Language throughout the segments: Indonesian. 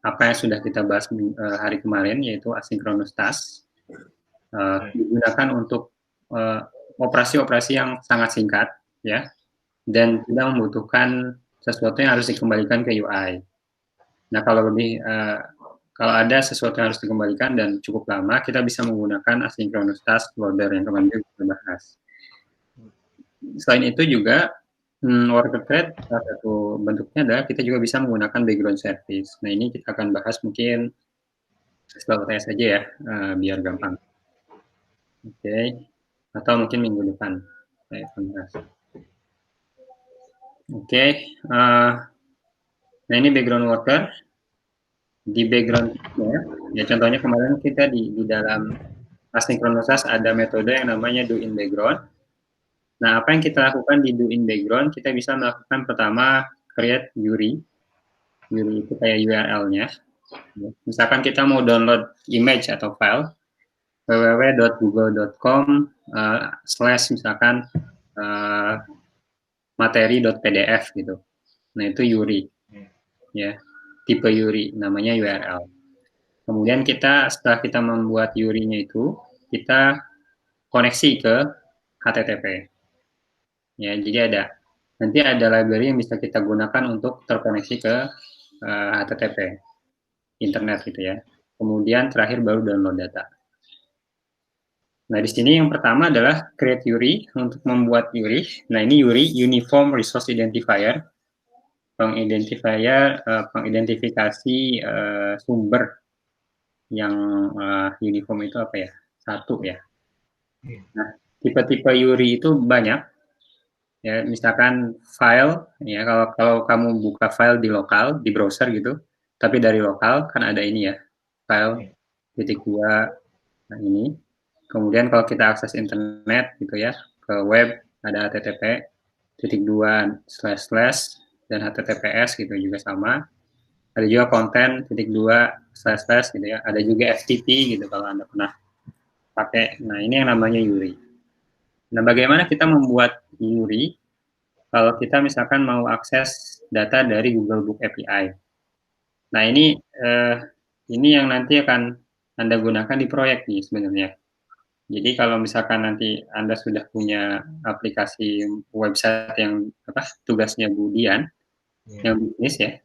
apa yang sudah kita bahas hari kemarin, yaitu asynchronous task, digunakan untuk operasi-operasi yang sangat singkat, ya, dan tidak membutuhkan sesuatu yang harus dikembalikan ke UI. Nah, kalau ada sesuatu yang harus dikembalikan dan cukup lama, kita bisa menggunakan asynchronous task loader yang kemarin kita bahas. Selain itu juga, worker thread salah satu bentuknya adalah kita juga bisa menggunakan background service. Nah, ini kita akan bahas mungkin setelah UTS saja ya, biar gampang. Oke, atau mungkin minggu depan saya akan bahas. Oke, nah ini background worker. Di background-nya, ya contohnya kemarin kita di dalam asynchronous task ada metode yang namanya do in background. Nah, apa yang kita lakukan di do in background, kita bisa melakukan pertama create URI. URI itu kayak URL-nya. Misalkan kita mau download image atau file, www.google.com /misalkan materi.pdf gitu. Nah, itu URI. Ya, tipe URI, namanya URL. Kemudian setelah kita membuat URI-nya itu, kita koneksi ke HTTP. Ya, jadi nanti ada library yang bisa kita gunakan untuk terkoneksi ke HTTP, internet gitu ya. Kemudian terakhir baru download data. Nah, di sini yang pertama adalah create URI untuk membuat URI. Nah, ini URI, Uniform Resource Identifier, pengidentifikasi sumber yang uniform itu apa ya? Satu ya. Nah, tipe-tipe URI itu banyak. Ya, misalkan file, ya kalau kamu buka file di lokal, di browser gitu, tapi dari lokal kan ada ini ya, file .2, nah ini. Kemudian kalau kita akses internet gitu ya, ke web ada http:// dan https gitu juga sama. Ada juga konten :// gitu ya. Ada juga FTP gitu kalau Anda pernah pakai. Nah, ini yang namanya URI. Nah, bagaimana kita membuat URI kalau kita misalkan mau akses data dari Google Book API? Nah, ini yang nanti akan Anda gunakan di proyek nih sebenarnya. Jadi kalau misalkan nanti Anda sudah punya aplikasi website yang tugasnya Budian, yang bisnis ya,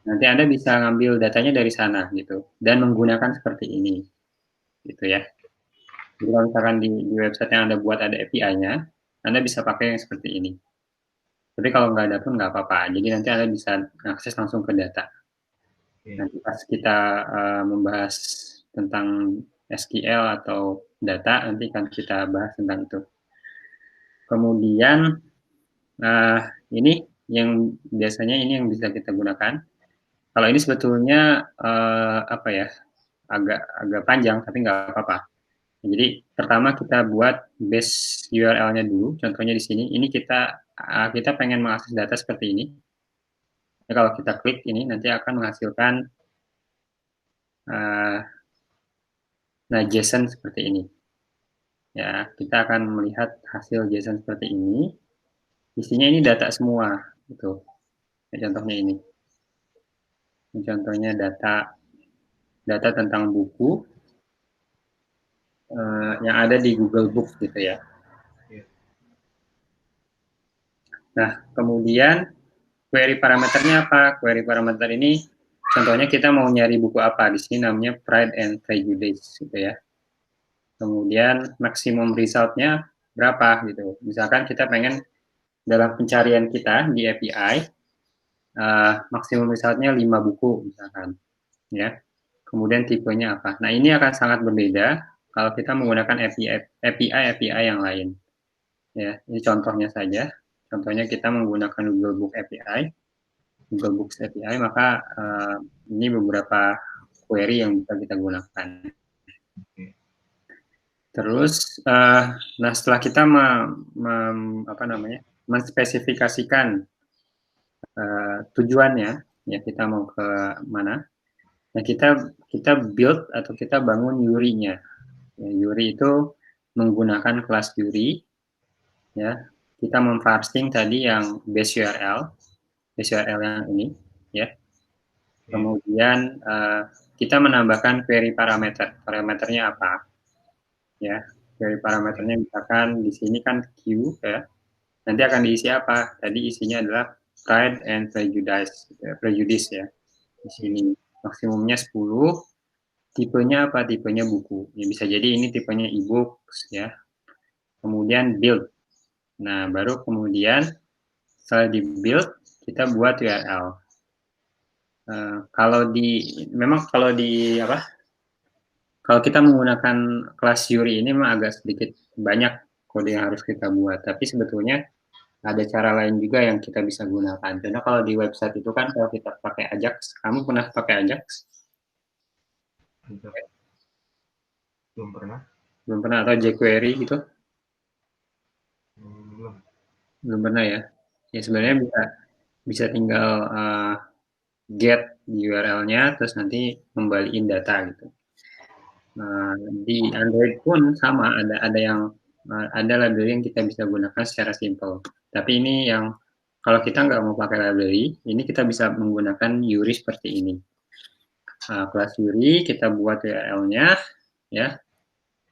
nanti Anda bisa ngambil datanya dari sana gitu, dan menggunakan seperti ini, gitu ya. Jadi kalau misalkan di website yang Anda buat ada API-nya, Anda bisa pakai yang seperti ini. Tapi kalau nggak ada pun nggak apa-apa. Jadi nanti Anda bisa akses langsung ke data. Nanti pas kita membahas tentang SQL atau data, nanti akan kita bahas tentang itu. Kemudian ini yang biasanya ini yang bisa kita gunakan. Kalau ini sebetulnya agak panjang, tapi nggak apa-apa. Jadi pertama kita buat base URL-nya dulu. Contohnya di sini, ini kita pengen mengakses data seperti ini. Jadi kalau kita klik ini nanti akan menghasilkan JSON seperti ini. Ya, kita akan melihat hasil JSON seperti ini. Isinya ini data semua, gitu. Ya, contohnya ini. Ini contohnya data tentang buku yang ada di Google Books gitu ya. Nah, kemudian query parameternya apa? Query parameter ini contohnya kita mau nyari buku apa, di sini namanya Pride and Prejudice gitu ya. Kemudian maksimum result-nya berapa gitu. Misalkan kita pengen dalam pencarian kita di API maksimum result-nya 5 buku misalkan ya. Kemudian tipenya apa? Nah, ini akan sangat berbeda kalau kita menggunakan API yang lain. Ya, ini contohnya saja. Contohnya kita menggunakan Google Book API. Google Books API, maka ini beberapa query yang bisa kita gunakan. Terus, nah setelah kita menspesifikasikan tujuannya, ya kita mau ke mana, nah kita build atau kita bangun URI-nya. Ya, URI itu menggunakan kelas URI, ya kita memparsing tadi yang base URL yang ini, ya. Kemudian kemudian kita menambahkan query parameter. Parameternya apa? Ya, query parameternya misalkan di sini kan Q ya. Nanti akan diisi apa? Tadi isinya adalah Pride and Prejudice ya. Di sini maksimumnya 10. Tipenya apa? Tipenya buku. Ya, bisa jadi ini tipenya e-books ya. Kemudian build. Nah, baru kemudian setelah di build kita buat URL. Memang kalau di apa? Kalau kita menggunakan kelas Yuri ini memang agak sedikit banyak kode yang harus kita buat. Tapi sebetulnya ada cara lain juga yang kita bisa gunakan. Karena kalau di website itu kan kalau kita pakai Ajax, kamu pernah pakai Ajax? Belum pernah. Belum pernah, atau jQuery gitu? Belum. Belum pernah ya. Ya sebenarnya bisa tinggal get URL-nya terus nanti kembaliin data gitu. Di Android pun sama, ada library yang kita bisa gunakan secara simple. Tapi ini yang kalau kita nggak mau pakai library, ini kita bisa menggunakan Yuri seperti ini. Kelas Yuri kita buat URL-nya, ya.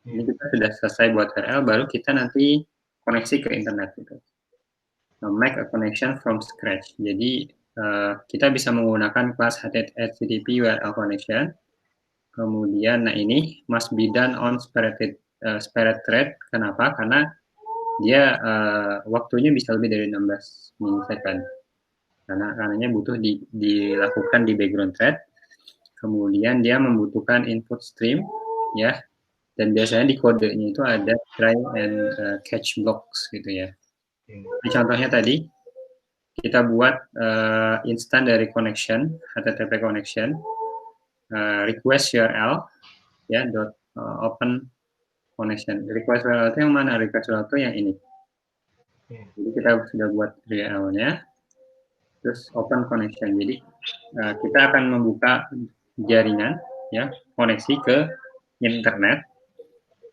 Ini kita sudah selesai buat URL, baru kita nanti koneksi ke internet gitu. Make a connection from scratch. Jadi kita bisa menggunakan kelas HTTP URL connection. Kemudian, nah ini must be done on spared thread. Kenapa? Karena dia waktunya bisa lebih dari 16 milisecond. Karenanya butuh dilakukan di background thread. Kemudian dia membutuhkan input stream, ya. Dan biasanya di kodenya itu ada try and catch blocks gitu ya. Ini contohnya tadi kita buat instan dari connection, HTTP connection, request URL, ya, open connection. Request URL itu yang mana? Request URL itu yang ini. Jadi kita sudah buat URL-nya, terus open connection. Jadi kita akan membuka jaringan, ya, koneksi ke internet,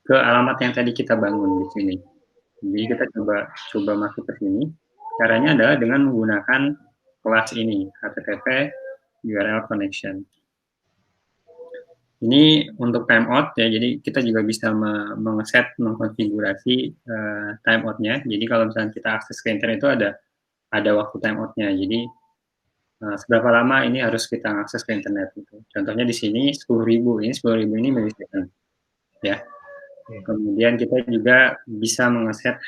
ke alamat yang tadi kita bangun di sini. Jadi kita coba masuk ke sini. Caranya adalah dengan menggunakan kelas ini, HTTP URL connection. Ini untuk timeout ya, jadi kita juga bisa mengkonfigurasi timeoutnya. Jadi kalau misalnya kita akses ke internet itu ada waktu timeoutnya. Jadi seberapa lama ini harus kita akses ke internet gitu. Contohnya di sini 10.000, ini 10.000 ini milisecond ya. Kemudian kita juga bisa mengeset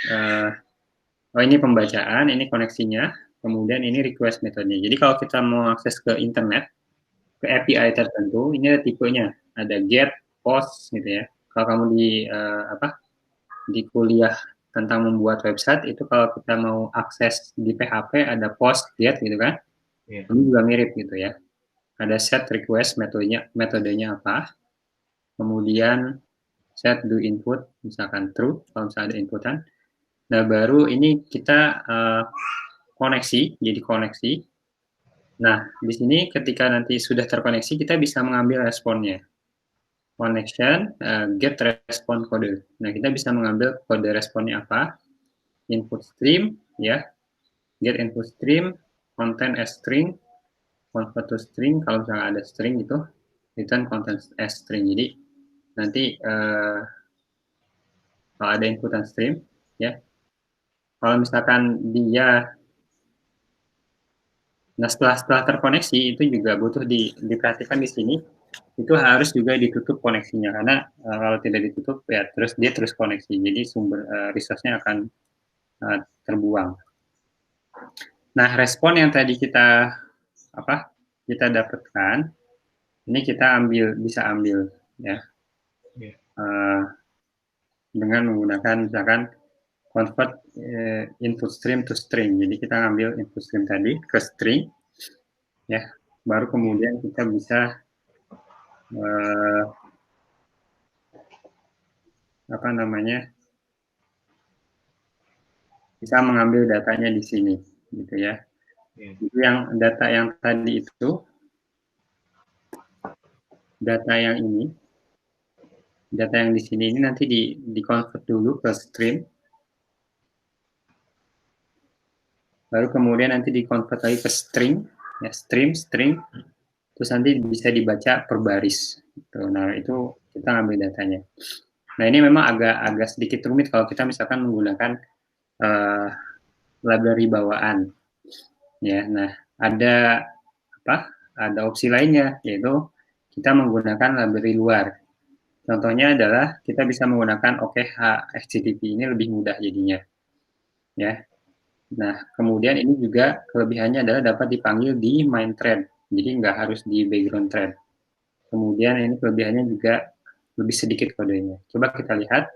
oh ini pembacaan, ini koneksinya, kemudian ini request metodenya. Jadi kalau kita mau akses ke internet, ke API tertentu, ini ada tipenya, ada get, post gitu ya. Kalau kamu di kuliah tentang membuat website itu kalau kita mau akses di PHP ada post, get gitu kan. Ini juga mirip gitu ya. Ada set request metodenya apa. Kemudian set do input misalkan true kalau misalnya ada inputan. Nah, baru ini kita koneksi, jadi koneksi. Nah, di sini ketika nanti sudah terkoneksi, kita bisa mengambil responnya. Connection, get respon kode. Nah, kita bisa mengambil kode responnya apa. Input stream, ya. Get input stream, content as string, convert to string, kalau misalnya ada string gitu, return content as string. Jadi, nanti kalau ada inputan stream, ya. Kalau misalkan dia Nah, setelah terkoneksi itu juga butuh diperhatikan di sini, itu harus juga ditutup koneksinya karena kalau tidak ditutup ya dia terus koneksi, jadi sumber resource-nya akan terbuang. Nah, respon yang tadi kita dapatkan, ini kita bisa ambil ya dengan menggunakan misalkan convert input stream to string. Jadi kita ambil input stream tadi ke string, ya, baru kemudian kita bisa bisa mengambil datanya di sini, gitu ya. Itu yang data yang tadi itu, data yang ini, data yang di sini ini nanti di convert dulu ke stream, baru kemudian nanti di convert lagi ke string, ya string, terus nanti bisa dibaca per baris. Gitu. Nah, itu kita ngambil datanya. Nah, ini memang agak sedikit rumit kalau kita misalkan menggunakan uh, library bawaan. Ya, nah ada apa? Ada opsi lainnya, yaitu kita menggunakan library luar. Contohnya adalah kita bisa menggunakan OKH HTTP ini lebih mudah jadinya. Ya. Nah, kemudian ini juga kelebihannya adalah dapat dipanggil di main thread. Jadi nggak harus di background thread. Kemudian ini kelebihannya juga lebih sedikit kodenya. Coba kita lihat.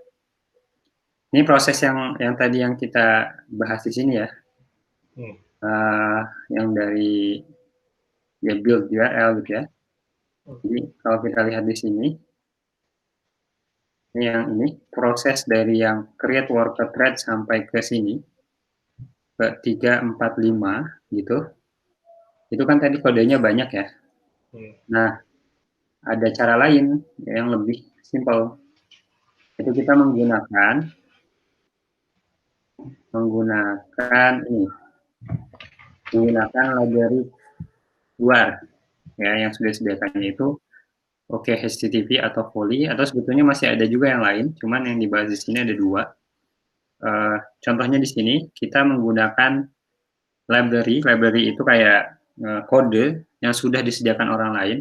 Ini proses yang tadi yang kita bahas di sini ya. Yang dari ya build URL gitu ya. Jadi kalau kita lihat di sini, ini yang ini proses dari yang create worker thread sampai ke sini ke 345 gitu. Itu kan tadi kodenya banyak ya. Nah, ada cara lain yang lebih simpel. Itu kita menggunakan ini, menggunakan library luar ya yang sudah disediakannya itu Oke, HTTP atau Volley atau sebetulnya masih ada juga yang lain, cuman yang dibahas di sini ada dua. Contohnya di sini kita menggunakan library itu kayak kode yang sudah disediakan orang lain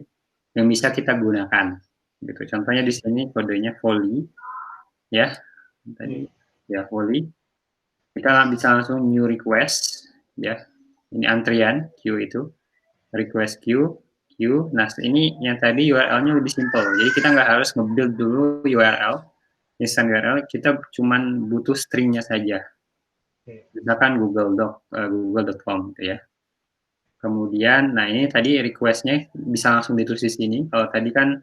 yang bisa kita gunakan. Gitu. Contohnya di sini kodenya Volley, ya tadi ya Volley. Kita bisa langsung new request, ya ini antrian queue itu request queue. Nah, ini yang tadi URL-nya lebih simpel. Jadi kita nggak harus nge-build dulu URL, instant URL, kita cuman butuh stringnya saja. Misalkan google.com gitu ya. Kemudian, nah ini tadi request-nya bisa langsung ditulis di sini. Kalau tadi kan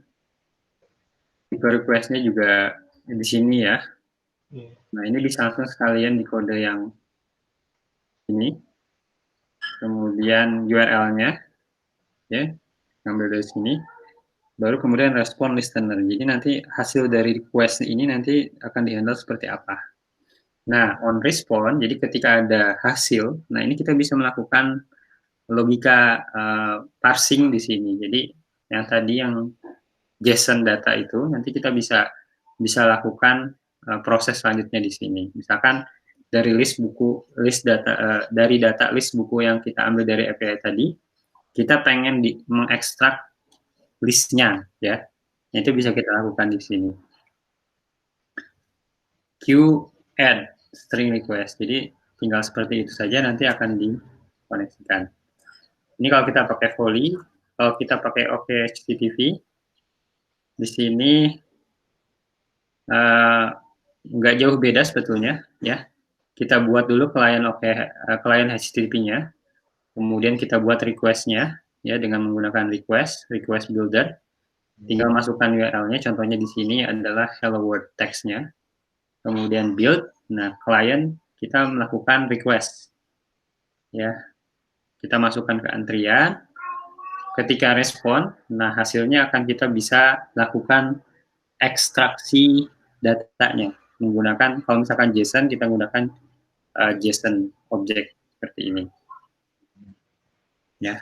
tipe request-nya juga di sini ya. Nah, ini bisa langsung sekalian di kode yang ini. Kemudian URL-nya, ya, ambil dari sini. Baru kemudian respon listener. Jadi nanti hasil dari request ini nanti akan dihandle seperti apa. Nah, on respond, jadi ketika ada hasil, nah ini kita bisa melakukan logika parsing di sini. Jadi yang tadi yang JSON data itu nanti kita bisa lakukan proses selanjutnya di sini. Misalkan dari dari data list buku yang kita ambil dari API tadi, kita pengen mengekstrak listnya ya. Itu bisa kita lakukan di sini. Queue add string request. Jadi tinggal seperti itu saja nanti akan dikoneksikan. Ini kalau kita pakai Volley, kalau kita pakai OKHTTP, di sini nggak jauh beda sebetulnya, ya. Kita buat dulu klien HTTP-nya, kemudian kita buat request-nya, ya dengan menggunakan request builder. Tinggal masukkan URL-nya, contohnya di sini adalah hello world text-nya. Kemudian build, nah klien kita melakukan request, ya. Kita masukkan ke antrian, ketika respon, nah hasilnya akan kita bisa lakukan ekstraksi datanya menggunakan kalau misalkan JSON kita menggunakan JSON object seperti ini ya.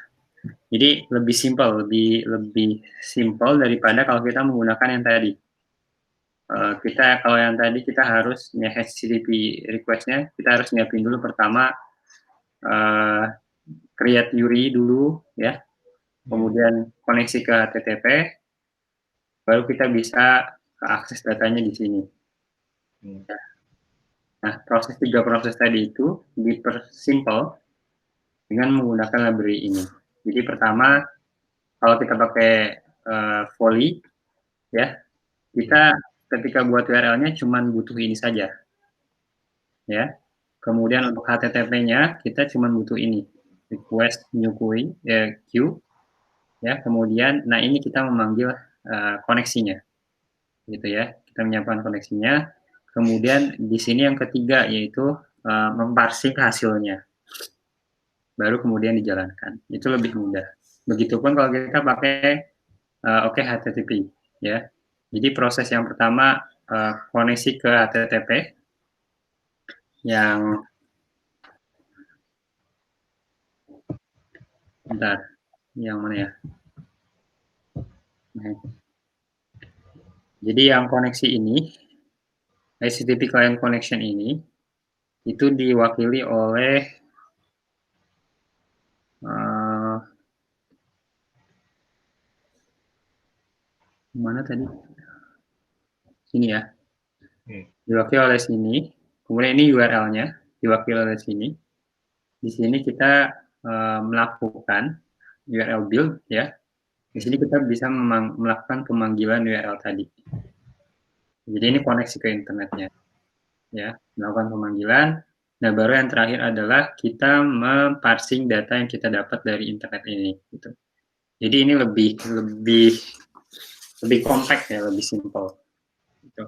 Jadi lebih simpel daripada kalau kita menggunakan yang tadi. Kalau yang tadi kita harus HTTP request-nya kita harus nyiapin dulu pertama create URI dulu ya. Kemudian koneksi ke HTTP, baru kita bisa akses datanya di sini. Nah, tiga proses tadi itu dipersimpel dengan menggunakan library ini. Jadi pertama, kalau kita pakai Volley, ya, kita ketika buat URL-nya cuma butuh ini saja, ya. Kemudian untuk HTTP-nya kita cuma butuh ini, request new queue, ya. Kemudian, nah ini kita memanggil koneksinya, gitu ya. Kita menyiapkan koneksinya. Kemudian di sini yang ketiga yaitu memparsing hasilnya. Baru kemudian dijalankan. Itu lebih mudah. Begitupun kalau kita pakai HTTP, ya. Jadi proses yang pertama koneksi ke HTTP yang bentar, yang mana ya? Nah, jadi yang koneksi ini, HTTP Client Connection ini, itu diwakili oleh mana tadi? Sini ya. Diwakili oleh sini. Kemudian ini URL-nya diwakili oleh sini. Di sini kita melakukan URL build ya. Di sini kita bisa melakukan pemanggilan URL tadi. Jadi ini koneksi ke internetnya. Ya, melakukan pemanggilan. Nah, baru yang terakhir adalah kita memparsing data yang kita dapat dari internet ini. Gitu. Jadi ini lebih compact ya, lebih simple. Gitu.